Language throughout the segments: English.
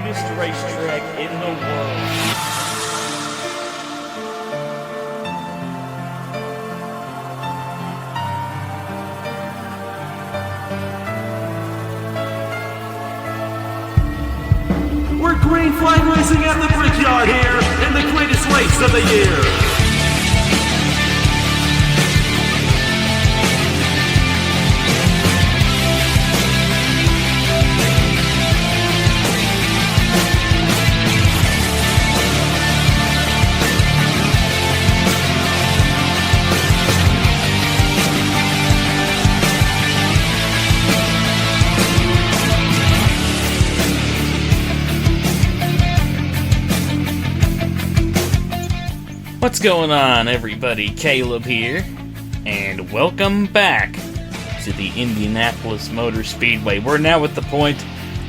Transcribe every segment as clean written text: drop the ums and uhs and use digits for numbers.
greatest racetrack in the world. We're green flag racing at the Brickyard here in the greatest race of the year. What's going on, everybody? Caleb here, and welcome back to the Indianapolis Motor Speedway. We're now at the point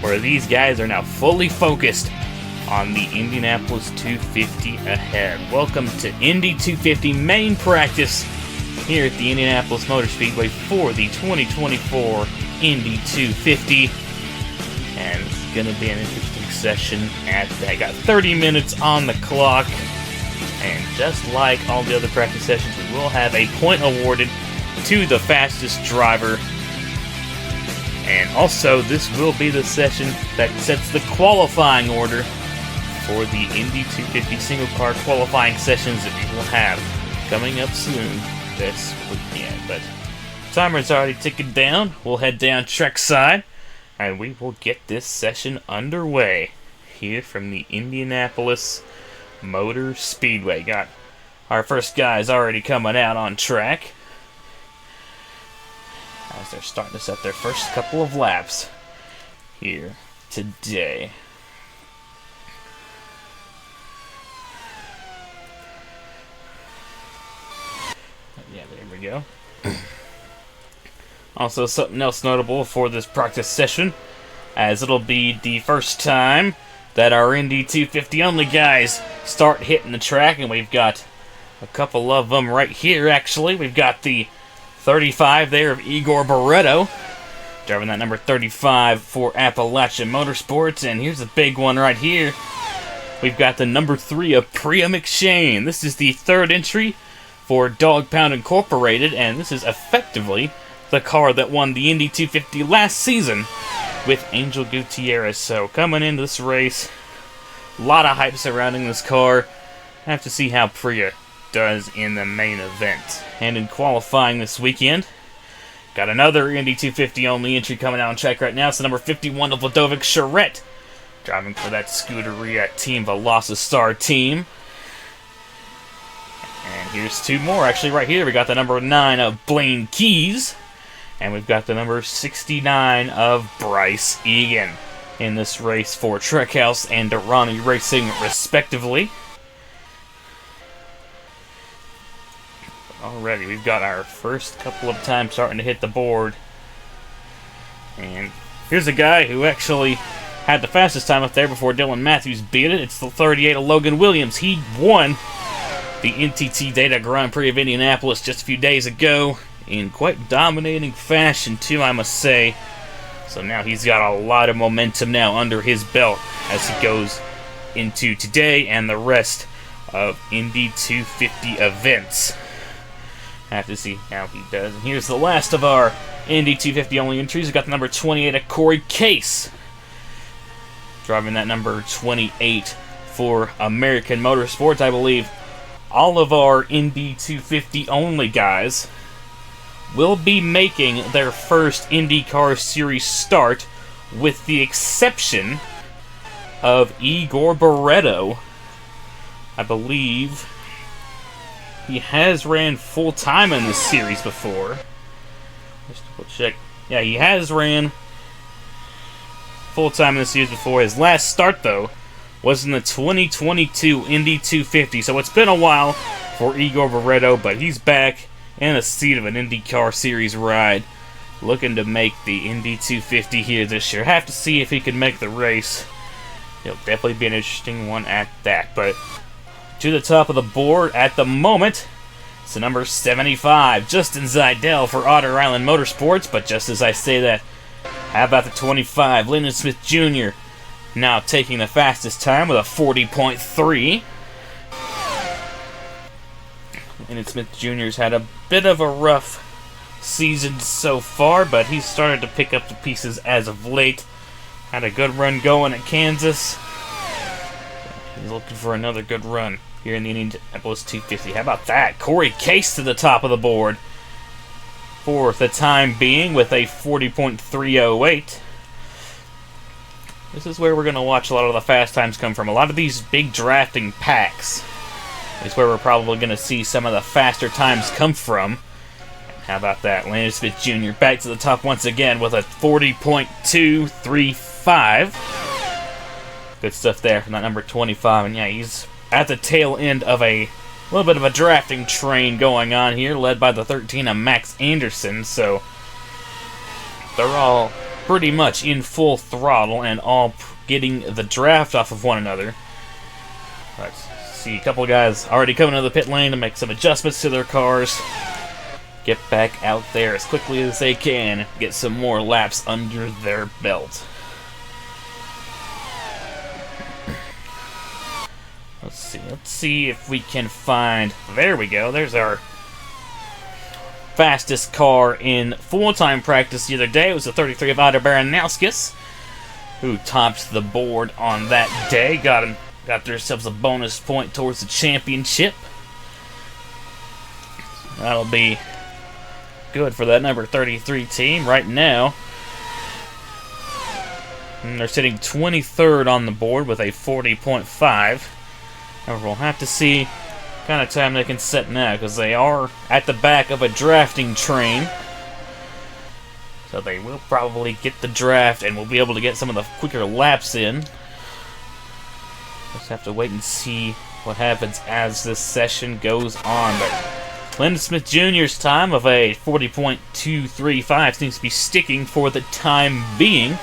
where these guys are now fully focused on the Indianapolis 250 ahead. Welcome to Indy 250 main practice here at the Indianapolis Motor Speedway for the 2024 Indy 250. And it's going to be an interesting session at that. Got 30 minutes on the clock. And just like all the other practice sessions, we will have a point awarded to the fastest driver. And also, this will be the session that sets the qualifying order for the Indy 250 single car qualifying sessions that we will have coming up soon this weekend. But timer's already ticking down. We'll head down trackside, and we will get this session underway here from the Indianapolis Motor Speedway. Got our first guys already coming out on track as they're starting to set their first couple of laps here today. Yeah, there we go. Also, something else notable for this practice session, as it'll be the first time that our Indy 250 only guys start hitting the track, and we've got a couple of them right here, actually. We've got the 35 there of Igor Barreto, driving that number 35 for Appalachian Motorsports, and here's a big one right here. We've got the number 3 of Priya McShane. This is the third entry for Dog Pound Incorporated, and this is effectively the car that won the Indy 250 last season with Angel Gutierrez. So coming into this race, a lot of hype surrounding this car. Have to see how Priya does in the main event. And in qualifying this weekend, got another Indy 250 only entry coming out on track right now. So number 51 of Ludovic Charette, driving for that Scuderia Team Velocity team. And here's two more actually right here. We got the number 9 of Blaine Keys, and we've got the number 69 of Bryce Egan in this race for Treckhouse and Durrani Racing, respectively. Alrighty, we've got our first couple of times starting to hit the board. And here's a guy who actually had the fastest time up there before Dylan Matthews beat it. It's the 38 of Logan Williams. He won the NTT Data Grand Prix of Indianapolis just a few days ago in quite dominating fashion, too, I must say. So now he's got a lot of momentum now under his belt as he goes into today and the rest of Indy 250 events. Have to see how he does. And here's the last of our Indy 250 only entries. We've got the number 28 of Corey Case, driving that number 28 for American Motorsports. I believe all of our Indy 250 only guys will be making their first IndyCar Series start, with the exception of Igor Barreto. I believe he has ran full-time in this series before. Just double check. Yeah, he has ran full-time in this series before. His last start, though, was in the 2022 Indy 250. So it's been a while for Igor Barreto, but he's back in a seat of an IndyCar Series ride, looking to make the Indy 250 here this year. Have to see if he can make the race. It'll definitely be an interesting one at that. But to the top of the board at the moment, it's the number 75, Justin Zeidel for Otter Island Motorsports. But just as I say that, how about the 25, Lyndon Smith Jr., now taking the fastest time with a 40.3. And Smith Jr.'s had a bit of a rough season so far, but he's started to pick up the pieces as of late. Had a good run going at Kansas. He's looking for another good run here in the Indianapolis 250. How about that? Corey Case to the top of the board for the time being with a 40.308. This is where we're going to watch a lot of the fast times come from. A lot of these big drafting packs is where we're probably going to see some of the faster times come from. How about that? Landon Smith Jr. back to the top once again with a 40.235. Good stuff there from that number 25. And yeah, he's at the tail end of a little bit of a drafting train going on here, led by the 13 of Max Anderson. So they're all pretty much in full throttle and all getting the draft off of one another. Let's see a couple of guys already coming to the pit lane to make some adjustments to their cars. Get back out there as quickly as they can. Get some more laps under their belt. Let's see if we can find... There we go. There's our fastest car in full-time practice the other day. It was the 33 of Ada Baranowskis, who topped the board on that day. Got themselves a bonus point towards the championship. That'll be good for that number 33 team right now. And they're sitting 23rd on the board with a 40.5. However, we'll have to see what kind of time they can set now, because they are at the back of a drafting train. So they will probably get the draft, and we'll be able to get some of the quicker laps in. Just have to wait and see what happens as this session goes on. But Landon Smith Jr.'s time of a 40.235 seems to be sticking for the time being.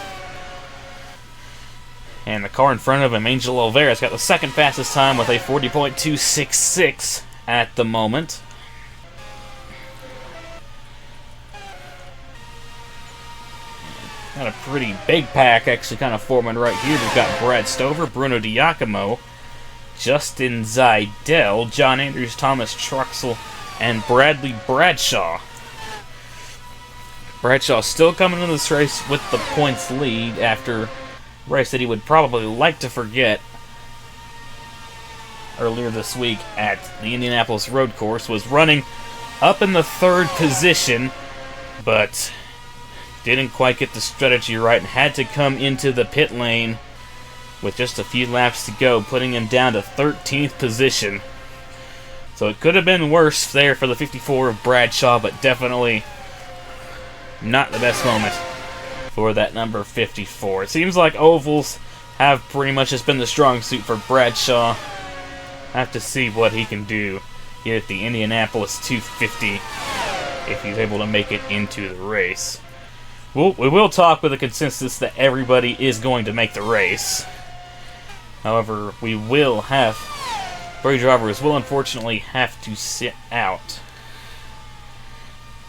And the car in front of him, Angel Oliveira's got the second fastest time with a 40.266 at the moment. Got a pretty big pack actually kind of forming right here. We've got Brad Stover, Bruno Diacomo, Justin Zidell, John Andrews, Thomas Truxell, and Bradley Bradshaw. Bradshaw still coming into this race with the points lead after a race that he would probably like to forget earlier this week at the Indianapolis Road Course. Was running up in the third position, but didn't quite get the strategy right and had to come into the pit lane with just a few laps to go, putting him down to 13th position. So it could have been worse there for the 54 of Bradshaw, but definitely not the best moment for that number 54. It seems like ovals have pretty much just been the strong suit for Bradshaw. Have to see what he can do here at the Indianapolis 250 if he's able to make it into the race. We will talk with a consensus that everybody is going to make the race. However, we will have... Brady drivers will unfortunately have to sit out.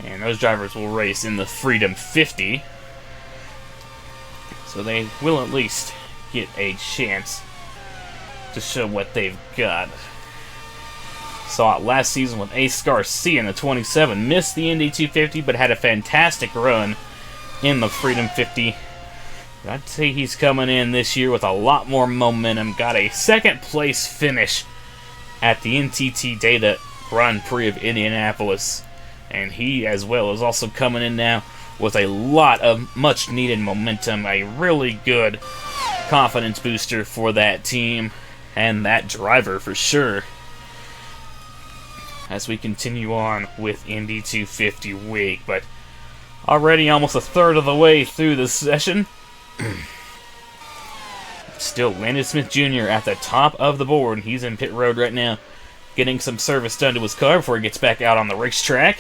And those drivers will race in the Freedom 50. So they will at least get a chance to show what they've got. Saw it last season with Ace Garcia in the 27. Missed the Indy 250, but had a fantastic run in the Freedom 50. But I'd say he's coming in this year with a lot more momentum. Got a second place finish at the NTT Data Grand Prix of Indianapolis. And he, as well, is also coming in now with a lot of much-needed momentum. A really good confidence booster for that team and that driver for sure. As we continue on with Indy 250 week. But already almost a third of the way through the session. Still, Landon Smith Jr. at the top of the board. He's in pit road right now, getting some service done to his car before he gets back out on the racetrack.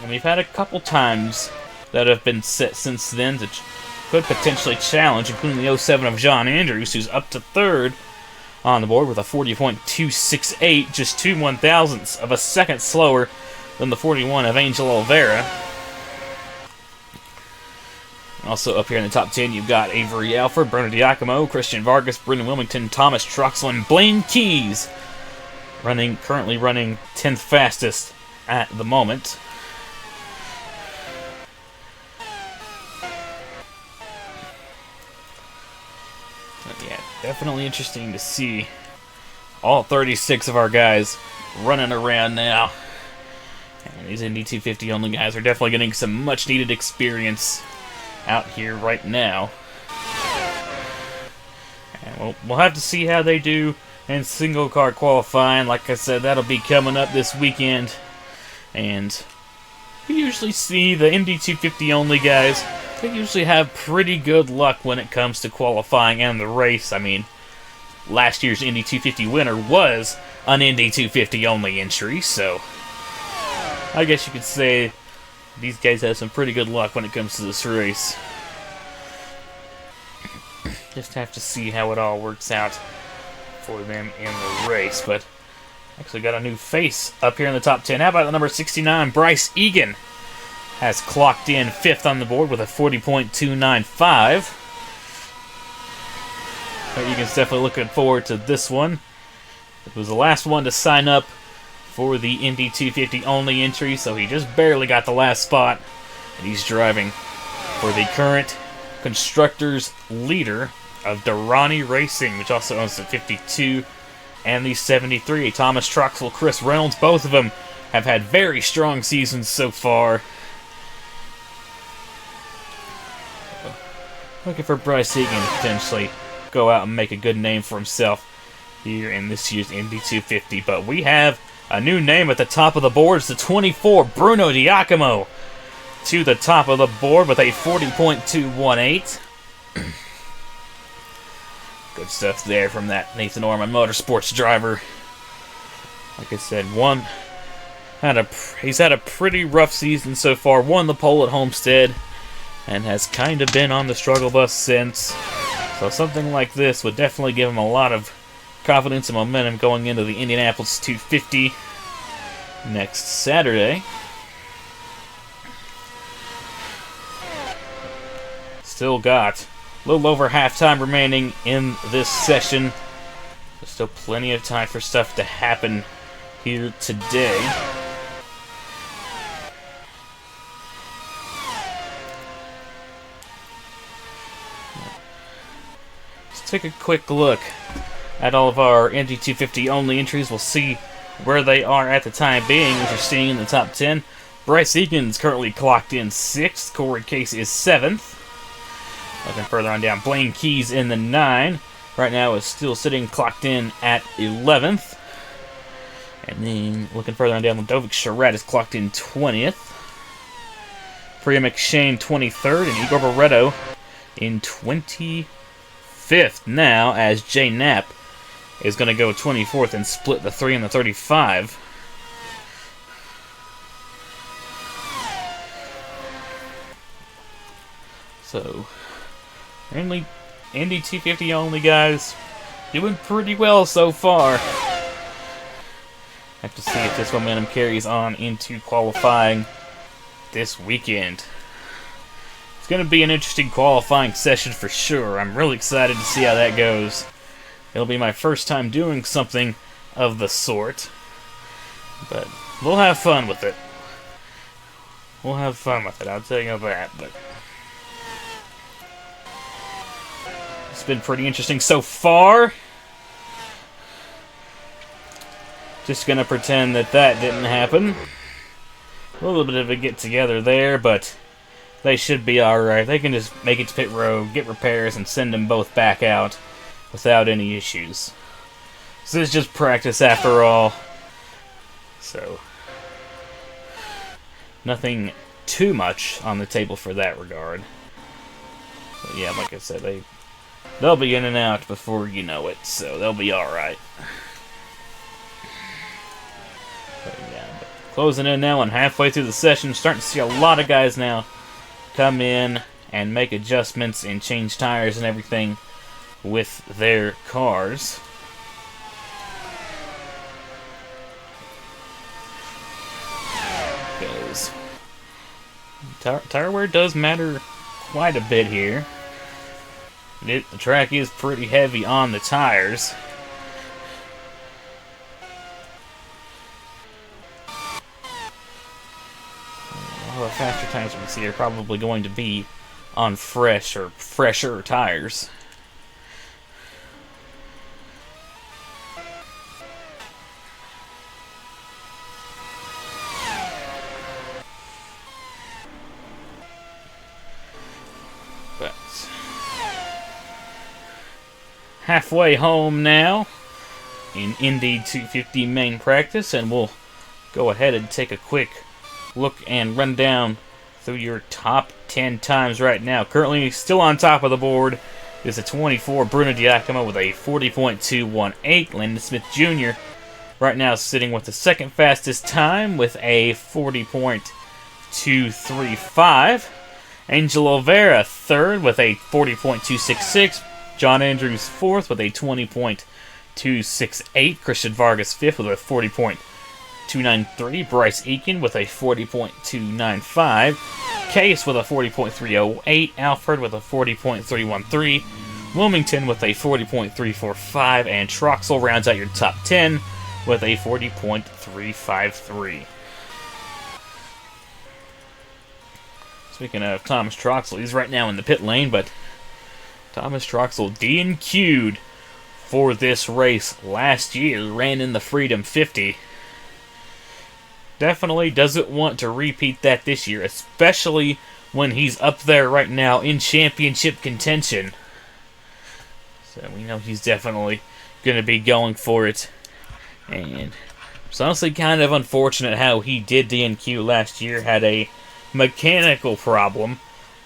And we've had a couple times that have been set since then that could potentially challenge, including the 07 of John Andrews, who's up to third on the board with a 40.268, just 2 1,000ths of a second slower than the 41 of Angel Oliveira. Also up here in the top 10, you've got Avery Alford, Bruno Giacomo, Christian Vargas, Brendan Wilmington, Thomas Truxell, and Blaine Keys. Currently running 10th fastest at the moment. But yeah, definitely interesting to see all 36 of our guys running around now. And these Indy 250 only guys are definitely getting some much needed experience out here right now. And we'll have to see how they do in single car qualifying. Like I said, that'll be coming up this weekend. And we usually see the Indy 250 only guys, they usually have pretty good luck when it comes to qualifying and the race. I mean, last year's Indy 250 winner was an Indy 250 only entry, so I guess you could say these guys have some pretty good luck when it comes to this race. Just have to see how it all works out for them in the race. But actually got a new face up here in the top 10. How about the number 69, Bryce Egan? Has clocked in 5th on the board with a 40.295. But Egan's definitely looking forward to this one. It was the last one to sign up for the Indy 250 only entry, so he just barely got the last spot. And he's driving for the current constructors leader of Durrani Racing, which also owns the 52 and the 73. Thomas Truxell, Chris Reynolds, both of them have had very strong seasons so far. Looking for Bryce Egan to potentially go out and make a good name for himself here in this year's Indy 250. But we have a new name at the top of the board. It's the 24, Bruno Giacomo, to the top of the board with a 40.218. Good stuff there from that Nathan Orman Motorsports driver. Like I said, he's had a pretty rough season so far. Won the pole at Homestead and has kind of been on the struggle bus since. So something like this would definitely give him a lot of confidence and momentum going into the Indianapolis 250 next Saturday. Still got a little over halftime remaining in this session. There's still plenty of time for stuff to happen here today. Let's take a quick look at all of our Indy 250 only entries. We'll see where they are at the time being, which you're seeing in the top 10. Bryce Egan's currently clocked in 6th. Corey Case is 7th. Looking further on down, Blaine Keys in the 9. Right now is still sitting clocked in at 11th. And then looking further on down, Ludovic Charette is clocked in 20th. Priya McShane 23rd, and Igor Barreto in 25th. Now, as Jay Knapp is going to go 24th and split the 3 and the 35. So, mainly Indy 250 only guys doing pretty well so far. Have to see if this momentum carries on into qualifying this weekend. It's going to be an interesting qualifying session for sure. I'm really excited to see how that goes. It'll be my first time doing something of the sort, but we'll have fun with it. We'll have fun with it, I'll tell you that. But it's been pretty interesting so far. Just gonna pretend that didn't happen. A little bit of a get-together there, but they should be alright. They can just make it to pit road, get repairs, and send them both back out without any issues. So this is just practice after all. So, nothing too much on the table for that regard. But yeah, like I said, they'll be in and out before you know it, so they'll be alright. But yeah, closing in now and halfway through the session, starting to see a lot of guys now come in and make adjustments and change tires and everything with their cars. Because tire wear does matter quite a bit here. The track is pretty heavy on the tires. All the faster times we can see are probably going to be on fresh or fresher tires. But halfway home now in Indy 250 main practice, and we'll go ahead and take a quick look and run down through your top 10 times right now. Currently still on top of the board is a 24 Bruno Giacomo with a 40.218. Landon Smith Jr. right now sitting with the second fastest time with a 40.235. Angel Oliveira third with a 40.266. John Andrews fourth with a 20.268. Christian Vargas fifth with a 40.293. Bryce Eakin with a 40.295. Case with a 40.308. Alfred with a 40.313. Wilmington with a 40.345. And Troxel rounds out your top 10 with a 40.353. Speaking of Thomas Troxel, he's right now in the pit lane, but Thomas Troxel DNQ'd for this race last year, ran in the Freedom 50. Definitely doesn't want to repeat that this year, especially when he's up there right now in championship contention. So we know he's definitely going to be going for it. And it's honestly kind of unfortunate how he did DNQ last year. Had a mechanical problem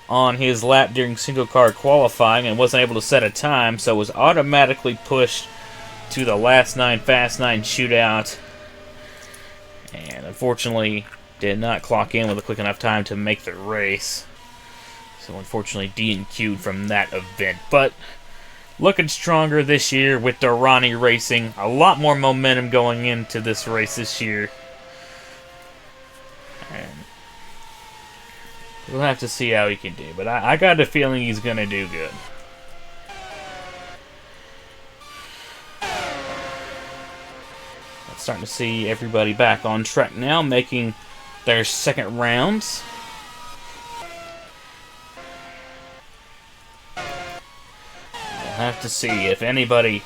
on his lap during single car qualifying and wasn't able to set a time, so was automatically pushed to the last 9 Fast 9 shootout. And unfortunately did not clock in with a quick enough time to make the race. So unfortunately DNQ'd from that event. But looking stronger this year with Durrani Racing. A lot more momentum going into this race this year. And we'll have to see how he can do. But I got a feeling he's going to do good. Starting to see everybody back on track now, making their second rounds. We'll have to see if anybody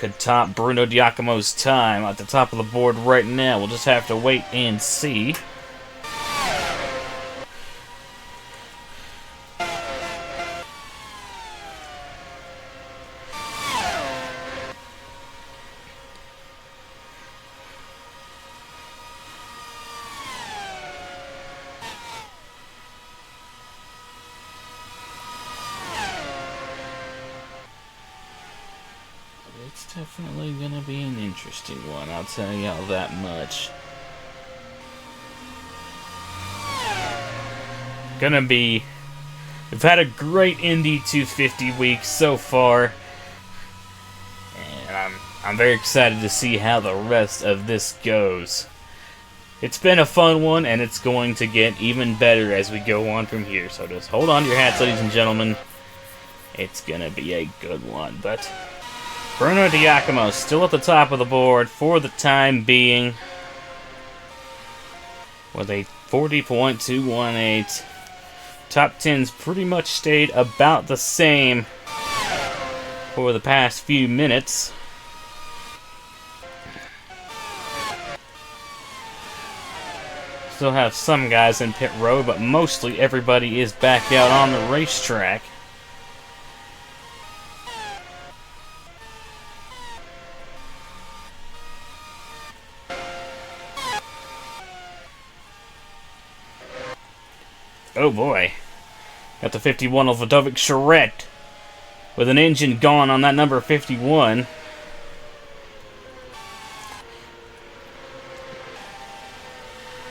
could top Bruno Giacomo's time at the top of the board right now. We'll just have to wait and see. It's definitely gonna be an interesting one, I'll tell you all that much. We've had a great Indy 250 week so far, and I'm very excited to see how the rest of this goes. It's been a fun one, and it's going to get even better as we go on from here, so just hold on to your hats, ladies and gentlemen. It's gonna be a good one, but Bruno Giacomo still at the top of the board for the time being with a 40.218. Top 10's pretty much stayed about the same for the past few minutes. Still have some guys in pit road, but mostly everybody is back out on the racetrack. Oh boy. Got the 51 of Ludovic Charette with an engine gone on that number 51.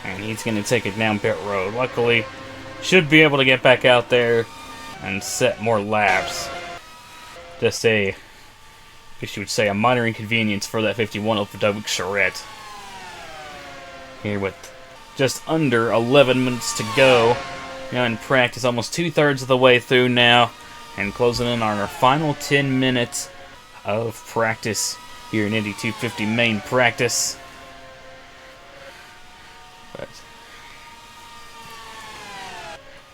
And he's going to take it down pit road. Luckily, should be able to get back out there and set more laps. Just a, I guess you would say, a minor inconvenience for that 51 of Ludovic Charette. Here with just under 11 minutes to go Now in practice, almost 2/3 of the way through now, and closing in on our final 10 minutes of practice here in Indy 250 main practice. But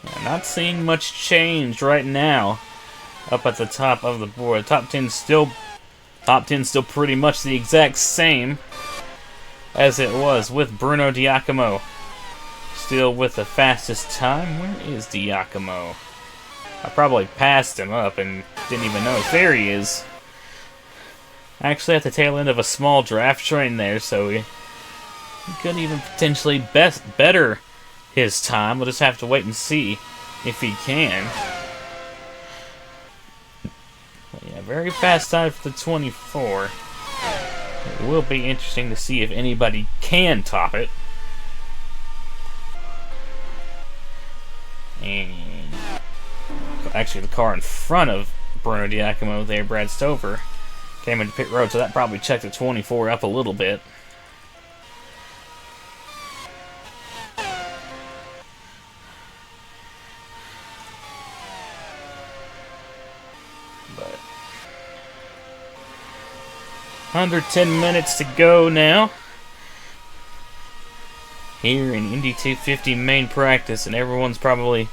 yeah, not seeing much change right now up at the top of the board. Top 10 still pretty much the exact same as it was, with Bruno Diacomo still with the fastest time. Where is Diacomo? I probably passed him up and didn't even notice. There he is. Actually at the tail end of a small draft train there, so he could even potentially better his time. We'll just have to wait and see if he can. But yeah, very fast time for the 24. It will be interesting to see if anybody can top it. And actually, the car in front of Bruno Diacomo there, Brad Stover, came into pit road, so that probably checked the 24 up a little bit. But 110 minutes to go now here in Indy 250 main practice, and everyone's probably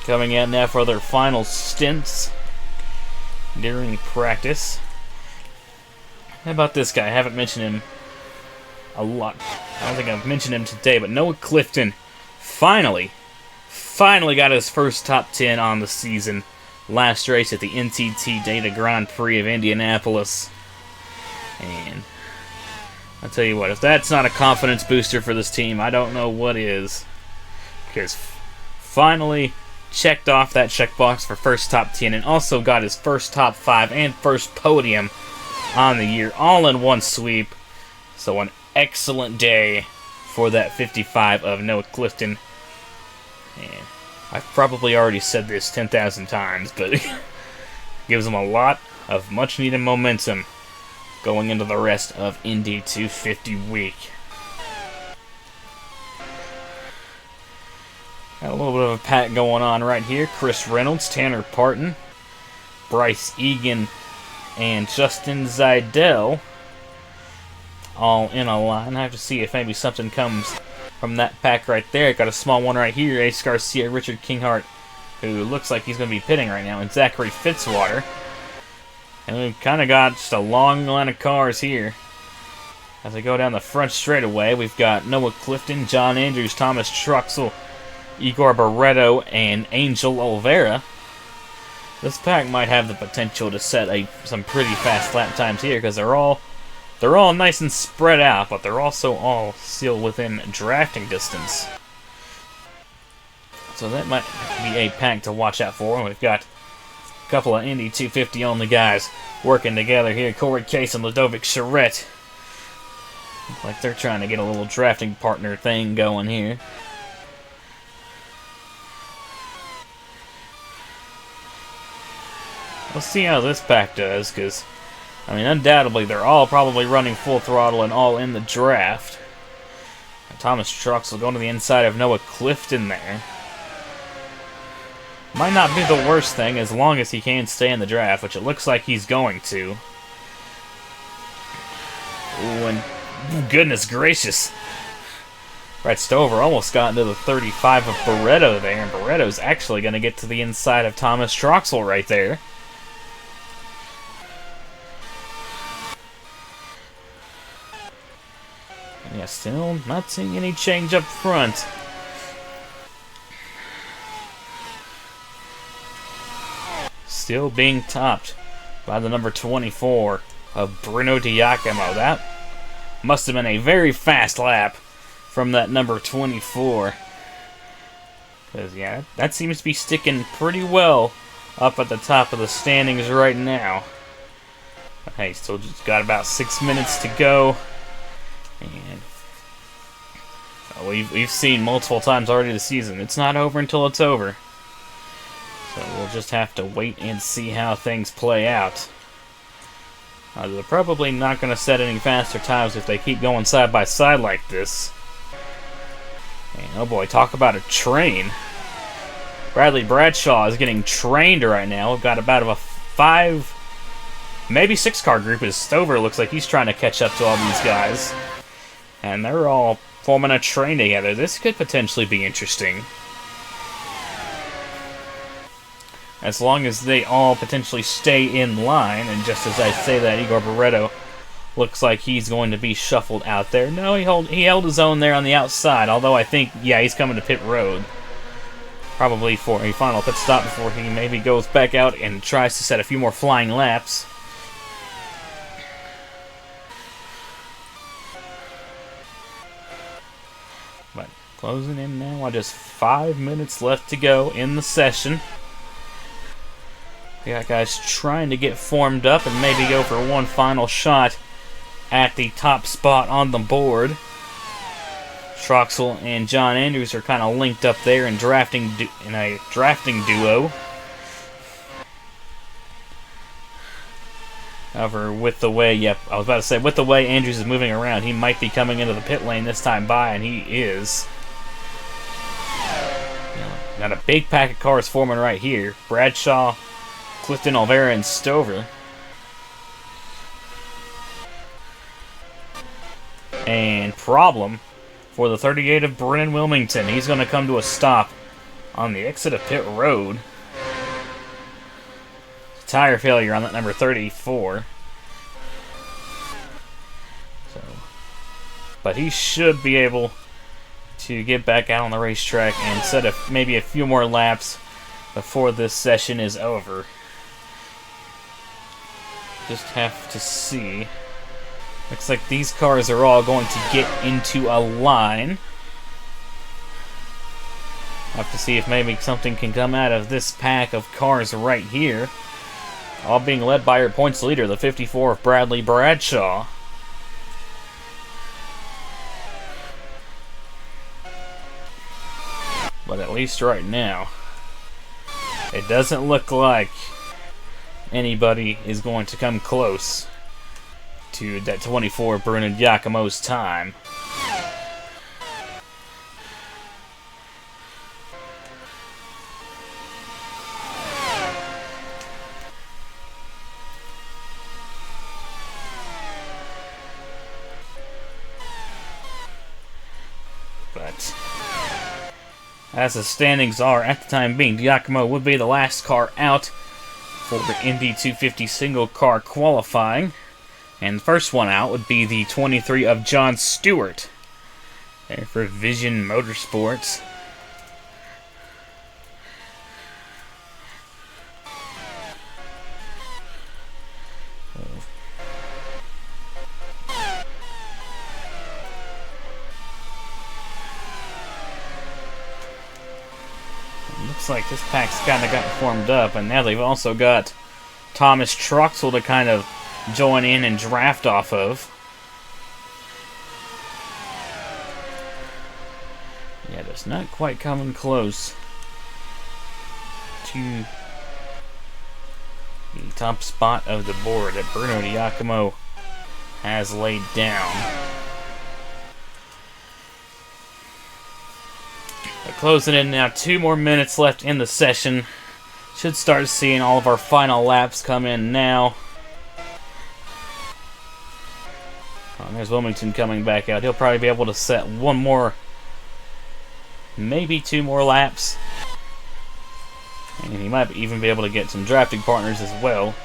coming out now for their final stints during practice. How about this guy? I haven't mentioned him a lot. I don't think I've mentioned him today, but Noah Clifton finally got his first top 10 on the season. Last race at the NTT Data Grand Prix of Indianapolis. And I'll tell you what, if that's not a confidence booster for this team, I don't know what is. Because finally checked off that checkbox for first top 10, and also got his first top 5 and first podium on the year, all in one sweep. So an excellent day for that 55 of Noah Clifton. And I've probably already said this 10,000 times, but it gives him a lot of much needed momentum going into the rest of Indy 250 week. Got a little bit of a pack going on right here. Chris Reynolds, Tanner Parton, Bryce Egan, and Justin Zeidel all in a line. I have to see if maybe something comes from that pack right there. Got a small one right here. Ace Garcia, Richard Kinghart, who looks like he's going to be pitting right now, and Zachary Fitzwater. And we've kind of got just a long line of cars here. As I go down the front straightaway, we've got Noah Clifton, John Andrews, Thomas Truxell, Igor Barreto, and Angel Oliveira. This pack might have the potential to set some pretty fast lap times here, because they're all nice and spread out, but they're also all still within drafting distance. So that might be a pack to watch out for. And we've got a couple of Indy 250 only guys working together here. Corey Case and Ludovic Charette. Looks like they're trying to get a little drafting partner thing going here. We'll see how this pack does, because, I mean, undoubtedly they're all probably running full throttle and all in the draft. And Thomas Truxell going to the inside of Noah Clifton there. Might not be the worst thing as long as he can stay in the draft, which it looks like he's going to. Ooh, and goodness gracious. Brett Stover almost got into the 35 of Barreto there, and Barreto's actually going to get to the inside of Thomas Truxell right there. Yeah, still not seeing any change up front. Still being topped by the number 24 of Bruno Diacomo. That must have been a very fast lap from that number 24. Because, yeah, that seems to be sticking pretty well up at the top of the standings right now. But hey, still just got about 6 minutes to go. And we've seen multiple times already this season, it's not over until it's over. So we'll just have to wait and see how things play out. They're probably not going to set any faster times if they keep going side by side like this. And oh boy, talk about a train. Bradley Bradshaw is getting trained right now. We've got about a 5, maybe 6 car group as Stover looks like he's trying to catch up to all these guys. And they're all forming a train together. This could potentially be interesting. As long as they all potentially stay in line, and just as I say that, Igor Barreto looks like he's going to be shuffled out there. No, he held his own there on the outside, although I think, yeah, he's coming to pit road. Probably for a final pit stop before he maybe goes back out and tries to set a few more flying laps. But closing in now while just 5 minutes left to go in the session. We got guys trying to get formed up and maybe go for one final shot at the top spot on the board. Troxel and John Andrews are kind of linked up there in a drafting duo. However, with the way, with the way Andrews is moving around, he might be coming into the pit lane this time by, and he is. Got a big pack of cars forming right here. Bradshaw, Clifton, Olvera, and Stover. And problem for the 38 of Brennan Wilmington. He's going to come to a stop on the exit of pit road. Tire failure on that number 34. But he should be able to get back out on the racetrack and set maybe a few more laps before this session is over. Just have to see. Looks like these cars are all going to get into a line. Have to see if maybe something can come out of this pack of cars right here. All being led by your points leader, the 54 of Bradley Bradshaw. But at least right now, it doesn't look like anybody is going to come close to that 24 Bernard Giacomo's time. But as the standings are at the time being, Giacomo would be the last car out for the Indy 250 single car qualifying. And the first one out would be the 23 of John Stewart. There for Vision Motorsports. Looks like this pack's kind of got formed up, and now they've also got Thomas Troxel to kind of join in and draft off of. Yeah, just not quite coming close to the top spot of the board that Bruno Giacomo has laid down. But closing in now, 2 more minutes left in the session. Should start seeing all of our final laps come in now. There's Wilmington coming back out. He'll probably be able to set 1 more, maybe 2 more laps. And he might even be able to get some drafting partners as well.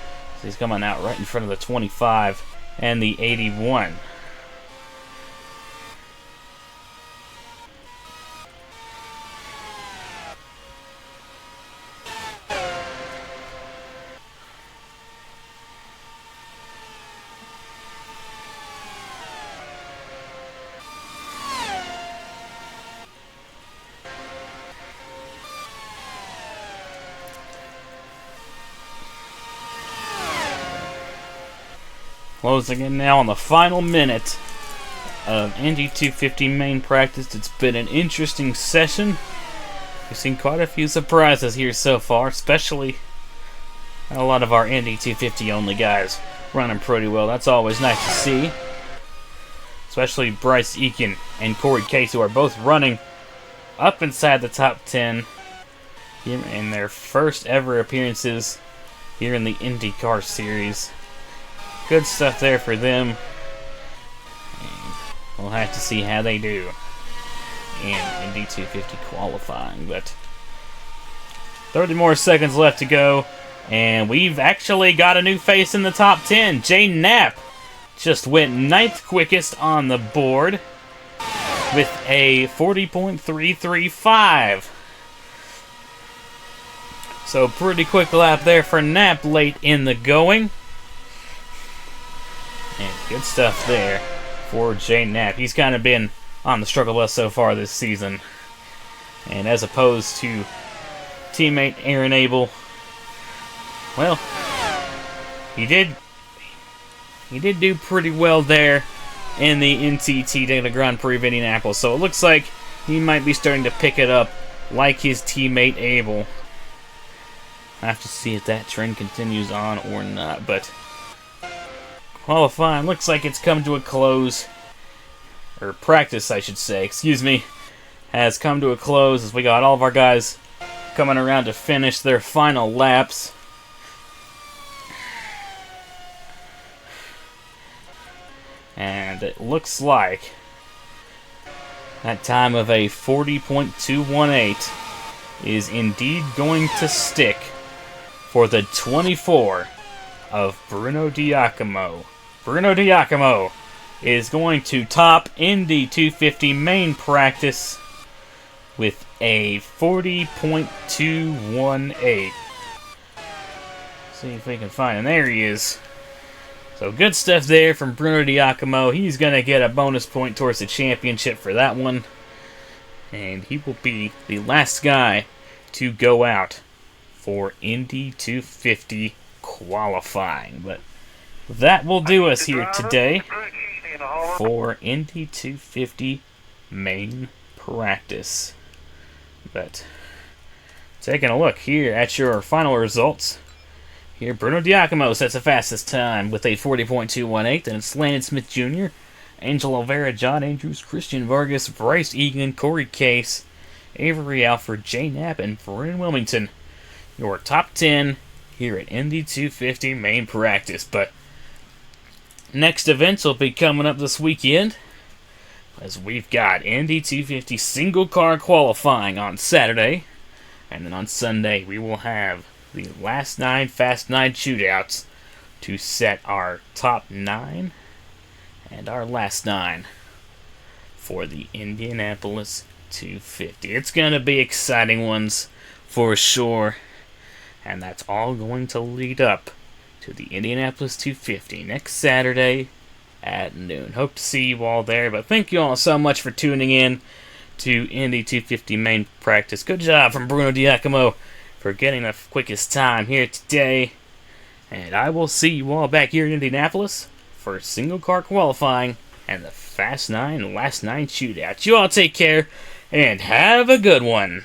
So he's coming out right in front of the 25 and the 81. Closing in now on the final minute of Indy 250 main practice. It's been an interesting session. We've seen quite a few surprises here so far, especially a lot of our Indy 250 only guys running pretty well. That's always nice to see. Especially Bryce Eakin and Corey Case, who are both running up inside the top 10. here in their first ever appearances here in the IndyCar series. Good stuff there for them. And we'll have to see how they do in Indy 250 qualifying. But 30 more seconds left to go. And we've actually got a new face in the top 10. Jay Knapp just went 9th quickest on the board with a 40.335. So pretty quick lap there for Knapp late in the going. And good stuff there for Jay Knapp. He's kind of been on the struggle bus so far this season. And as opposed to teammate Aaron Abel, well, he did do pretty well there in the NTT Daytona Grand Prix of Indianapolis. So it looks like he might be starting to pick it up like his teammate Abel. I have to see if that trend continues on or not. But qualifying looks like it's come to a close. Or practice, I should say, excuse me, has come to a close as we got all of our guys coming around to finish their final laps. And it looks like that time of a 40.218 is indeed going to stick for the 24 of Bruno Giacomo. Bruno Giacomo is going to top Indy 250 main practice with a 40.218. See if we can find him. There he is. So good stuff there from Bruno Giacomo. He's going to get a bonus point towards the championship for that one. And he will be the last guy to go out for Indy 250 qualifying. But that will do us here today for Indy 250 main practice. But taking a look here at your final results. Here, Bruno Giacomo sets the fastest time with a 40.218. Then it's Landon Smith Jr., Angel Oliveira, John Andrews, Christian Vargas, Bryce Egan, Corey Case, Avery Alford, Jay Knapp, and Brennan Wilmington. Your top 10 here at Indy 250 main practice. But next events will be coming up this weekend, as we've got Indy 250 single car qualifying on Saturday. And then on Sunday, we will have the last 9 Fast 9 shootouts to set our top 9 and our last 9 for the Indianapolis 250. It's going to be exciting ones for sure, and that's all going to lead up to the Indianapolis 250 next Saturday at noon. Hope to see you all there, but thank you all so much for tuning in to Indy 250 main practice. Good job from Bruno Giacomo for getting the quickest time here today. And I will see you all back here in Indianapolis for single car qualifying and the Fast 9 Last 9 shootouts. You all take care and have a good one.